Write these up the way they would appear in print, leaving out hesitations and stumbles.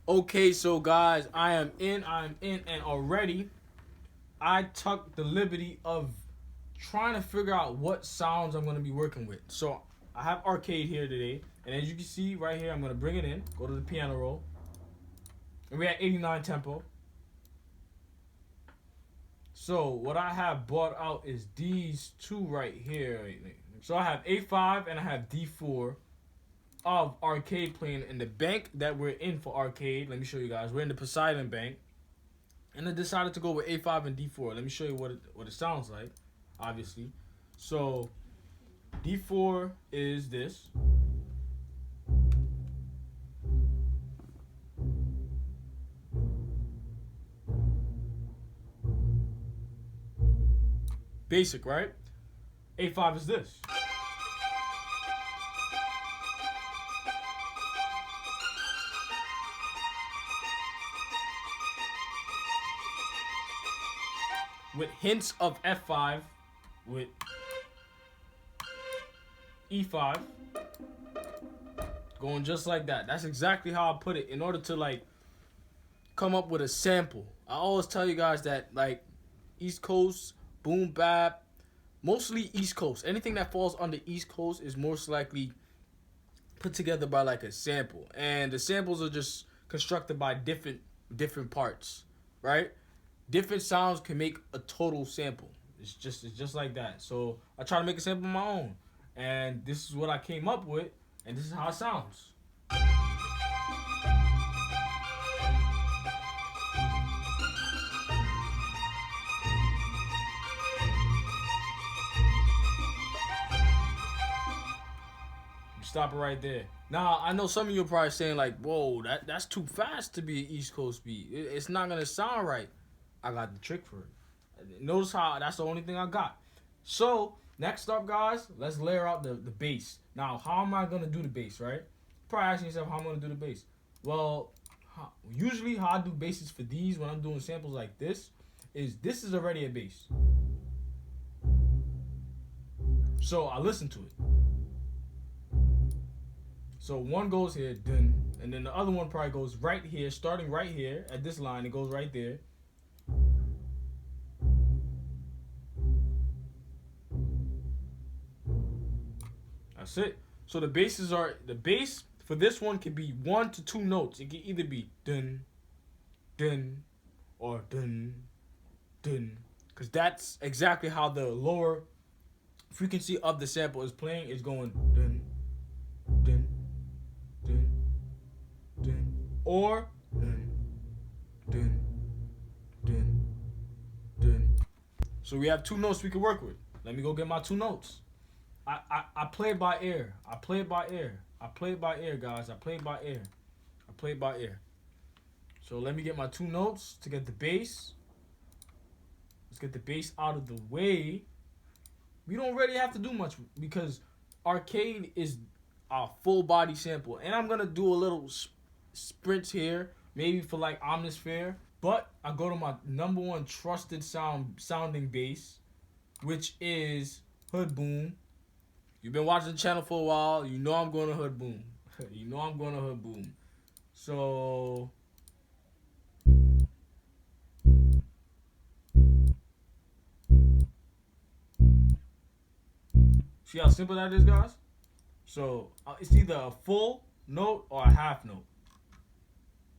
Okay, so guys, I am in, and already I took the liberty of trying to figure out what sounds I'm going to be working with. So I have arcade here today, and as you can see right here, I'm going to bring it in, go to the piano roll, and we're at 89 tempo. So what I have brought out is these two right here. So I have A5 and I have D4 of arcade playing in the bank that we're in for arcade. Let me show you guys. We're in the Poseidon bank. And I decided to go with A5 and D4. Let me show you what it sounds like, obviously. So D4 is this. Basic, right? A5 is this. With hints of F5, with E5, going just like that. That's exactly how I put it in order to like come up with a sample. I always tell you guys that like East Coast, boom bap, mostly East Coast. Anything that falls on the East Coast is most likely put together by like a sample, and the samples are just constructed by different parts, right? Different sounds can make a total sample. It's just like that. So I try to make a sample of my own, and this is what I came up with, and this is how it sounds. Stop it right there. Now I know some of you are probably saying like, "Whoa, that's too fast to be an East Coast beat. It's not gonna sound right." I got the trick for it. Notice how that's the only thing I got. So next up, guys, let's layer out the bass. Now, how am I gonna do the bass, right? Probably asking yourself how I'm gonna do the bass. Well, usually how I do basses for these when I'm doing samples like this is already a bass. So I listen to it. So one goes here, dun, and then the other one probably goes right here, starting right here at this line. It goes right there. That's it. So the bass for this one can be 1 to 2 notes. It can either be dun, dun, or dun, dun, because that's exactly how the lower frequency of the sample is playing. It's going dun, dun, dun, dun, or dun, dun, dun, dun. So we have 2 notes we can work with. Let me go get my 2 notes. I play it by ear. I play it by ear. I play it by ear, guys. I play it by ear. I play it by ear. So let me get my 2 notes to get the bass. Let's get the bass out of the way. We don't really have to do much because arcade is a full body sample. And I'm going to do a little sprints here, maybe for like Omnisphere. But I go to my number 1 trusted sounding bass, which is Hood Boom. You've been watching the channel for a while. You know I'm going to Hood Boom. You know I'm going to Hood Boom. So see how simple that is, guys? So it's either a full note or a half note.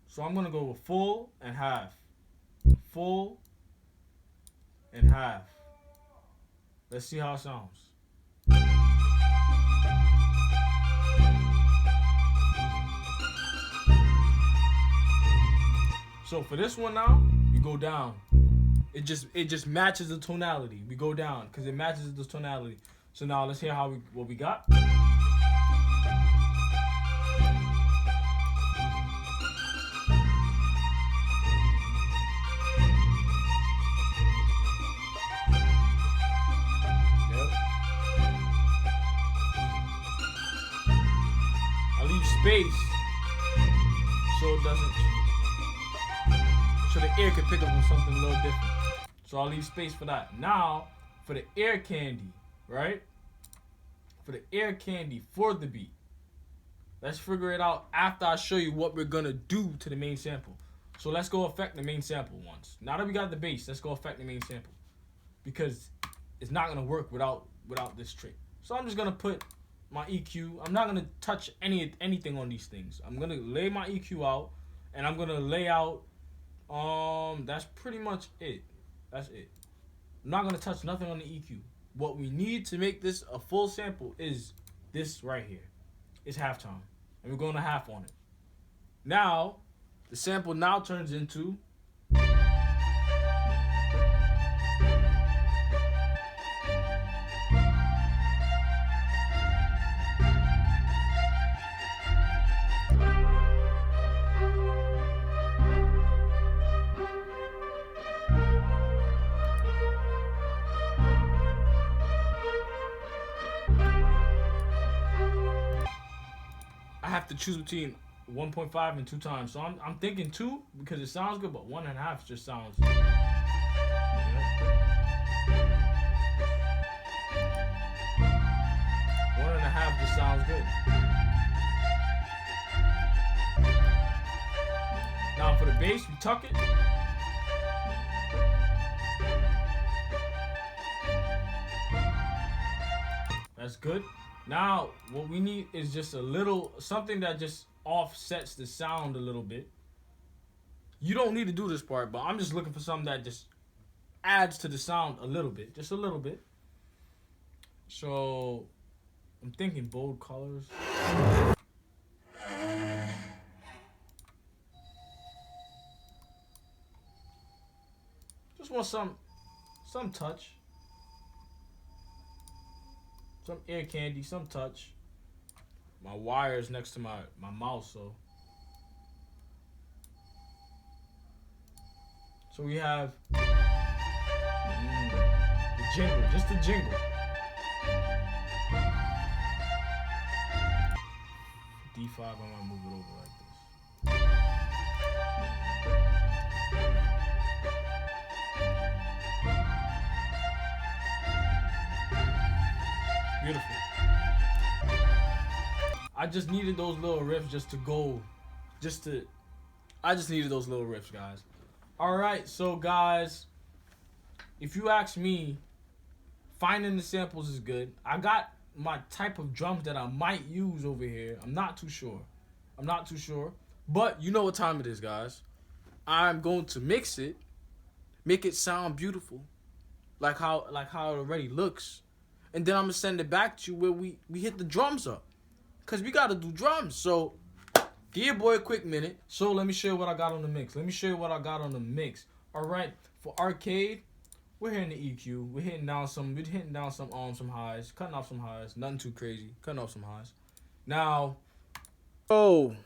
So I'm going to go with full and half. Full and half. Let's see how it sounds. So for this one now, we go down. It just matches the tonality. We go down because it matches the tonality. So now let's hear what we got. bass, so it doesn't, so the ear can pick up on something a little different. So I'll leave space for that. Now, for the ear candy, right? For the ear candy for the beat. Let's figure it out after I show you what we're gonna do to the main sample. So let's go affect the main sample once. Now that we got the bass, let's go affect the main sample. Because it's not gonna work without this trick. So I'm just gonna put my EQ. I'm not gonna touch anything on these things. I'm gonna lay my EQ out, and I'm gonna lay out. That's pretty much it. That's it. I'm not gonna touch nothing on the EQ. What we need to make this a full sample is this right here. It's halftime, and we're going to half on it. Now, the sample now turns into. I have to choose between 1.5 and 2 times. So I'm thinking 2 because it sounds good, but 1.5 just sounds. Yeah. 1.5 just sounds good. Now for the bass, we tuck it. That's good. Now, what we need is just a little, something that just offsets the sound a little bit. You don't need to do this part, but I'm just looking for something that just adds to the sound a little bit. Just a little bit. So, I'm thinking bold colors. Just want some touch. Some ear candy, some touch. My wire is next to my mouse, so we have the jingle, just the jingle. D5, I'm gonna move it over like this. Beautiful. I just needed those little riffs just to go, I just needed those little riffs, guys. Alright, so guys, if you ask me, finding the samples is good. I got my type of drums that I might use over here. I'm not too sure. But you know what time it is, guys. I'm going to mix it, make it sound beautiful, like how it already looks. And then I'm going to send it back to you where we hit the drums up. Because we got to do drums. So, give your boy a quick minute. So, let me show you what I got on the mix. All right. For arcade, we're hitting the EQ. We're hitting down some highs. Cutting off some highs. Nothing too crazy. Cutting off some highs. Now, I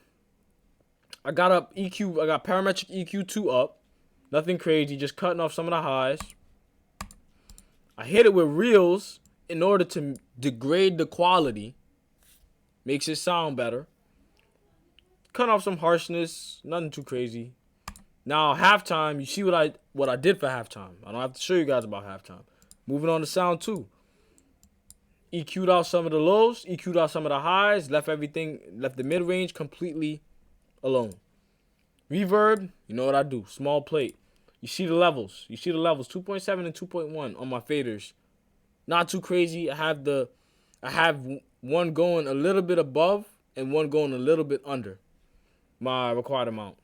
got up EQ. I got parametric EQ 2 up. Nothing crazy. Just cutting off some of the highs. I hit it with reels in order to degrade the quality. Makes it sound better. Cut off some harshness. Nothing too crazy. Now halftime, you see what I did for halftime. I don't have to show you guys about halftime. Moving on to sound 2. EQ'd out some of the lows, EQ'd out some of the highs, left the mid-range completely alone. Reverb, you know what I do. Small plate. You see the levels. 2.7 and 2.1 on my faders. Not too crazy. I have one going a little bit above and one going a little bit under my required amount.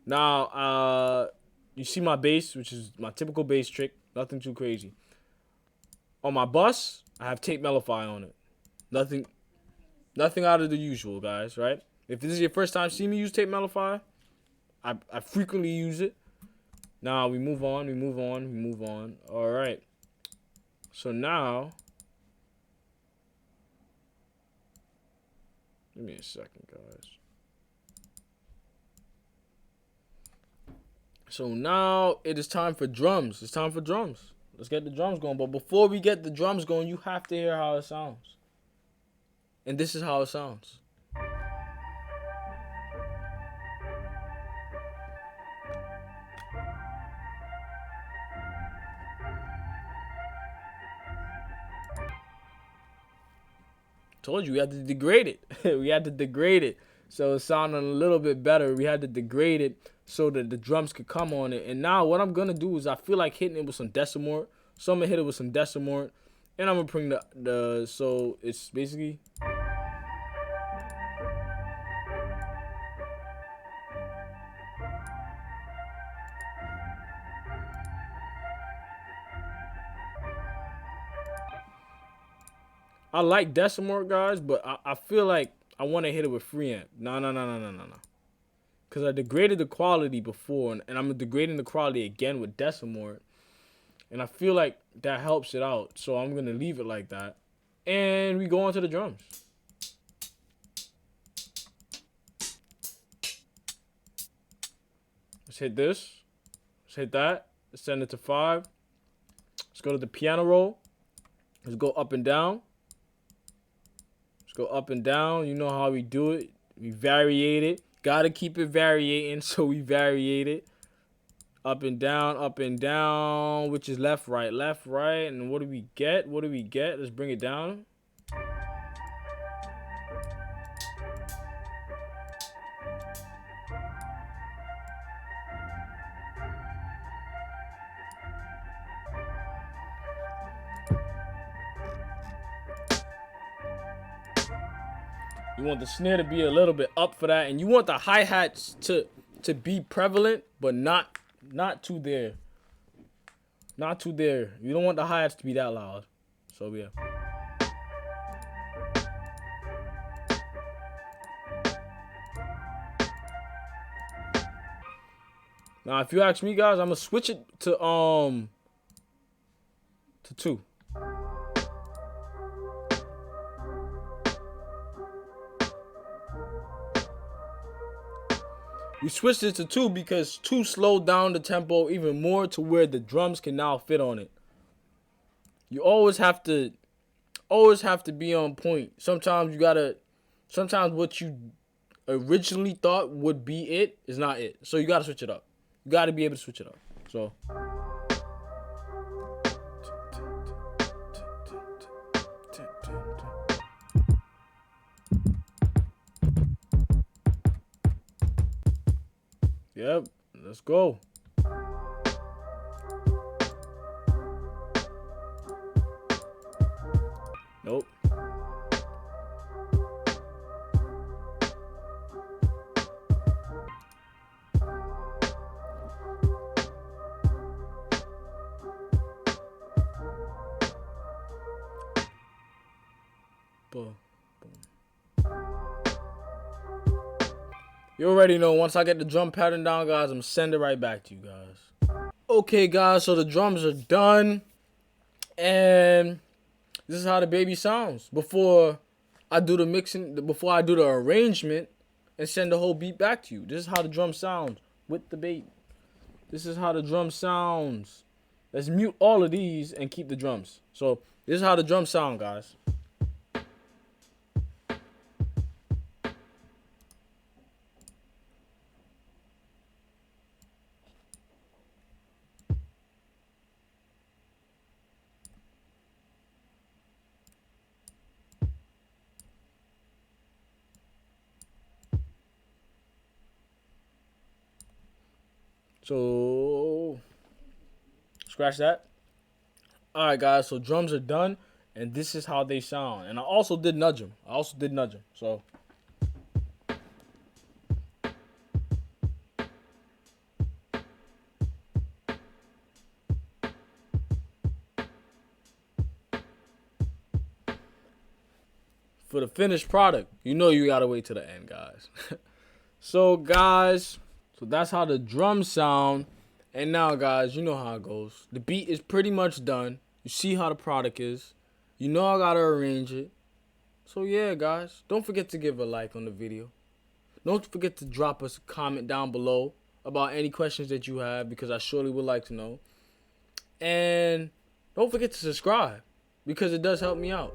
Now, you see my bass, which is my typical bass trick. Nothing too crazy. On my bus, I have tape Mellify on it. Nothing out of the usual, guys, right? If this is your first time seeing me use tape Mellify, I frequently use it. Now, we move on. All right. So now, give me a second, guys. So now it is time for drums. Let's get the drums going. But before we get the drums going, you have to hear how it sounds. And this is how it sounds. Told you we had to degrade it. We had to degrade it. So it sounded a little bit better. We had to degrade it so that the drums could come on it. And now what I'm going to do is I feel like hitting it with some Decimort. So I'm going to hit it with some Decimort. And I'm going to bring the so it's basically... I like Decimort, guys, but I feel like I want to hit it with Freeamp. No. Because I degraded the quality before, and I'm degrading the quality again with Decimort. And I feel like that helps it out. So I'm going to leave it like that. And we go on to the drums. Let's hit this. Let's hit that. Let's send it to 5. Let's go to the piano roll. Let's go up and down. Go up and down. You know how we do it. We variate it. Gotta keep it variating, so we variate it. Up and down, which is left, right. And what do we get? Let's bring it down. You want the snare to be a little bit up for that, and you want the hi-hats to be prevalent, but not too there. Not too there. You don't want the hi-hats to be that loud. So yeah. Now, if you ask me, guys, I'm gonna switch it to 2. We switched it to 2 because 2 slowed down the tempo even more to where the drums can now fit on it. You always have to be on point. Sometimes what you originally thought would be it is not it. So you gotta switch it up. You gotta be able to switch it up. So yep, let's go. Nope. Boom. You already know, once I get the drum pattern down, guys, I'm sending it right back to you guys. Okay, guys, so the drums are done. And this is how the baby sounds. Before I do the mixing, before I do the arrangement and send the whole beat back to you. This is how the drum sounds with the baby. This is how the drum sounds. Let's mute all of these and keep the drums. So this is how the drums sound, guys. So, scratch that. Alright, guys, so drums are done, and this is how they sound. And I also did nudge them. So, for the finished product, you know you gotta wait to the end, guys. So, guys... So that's how the drums sound. And now, guys, you know how it goes. The beat is pretty much done. You see how the product is. You know I gotta arrange it. So yeah, guys, don't forget to give a like on the video. Don't forget to drop us a comment down below about any questions that you have, because I surely would like to know. And don't forget to subscribe, because it does help me out.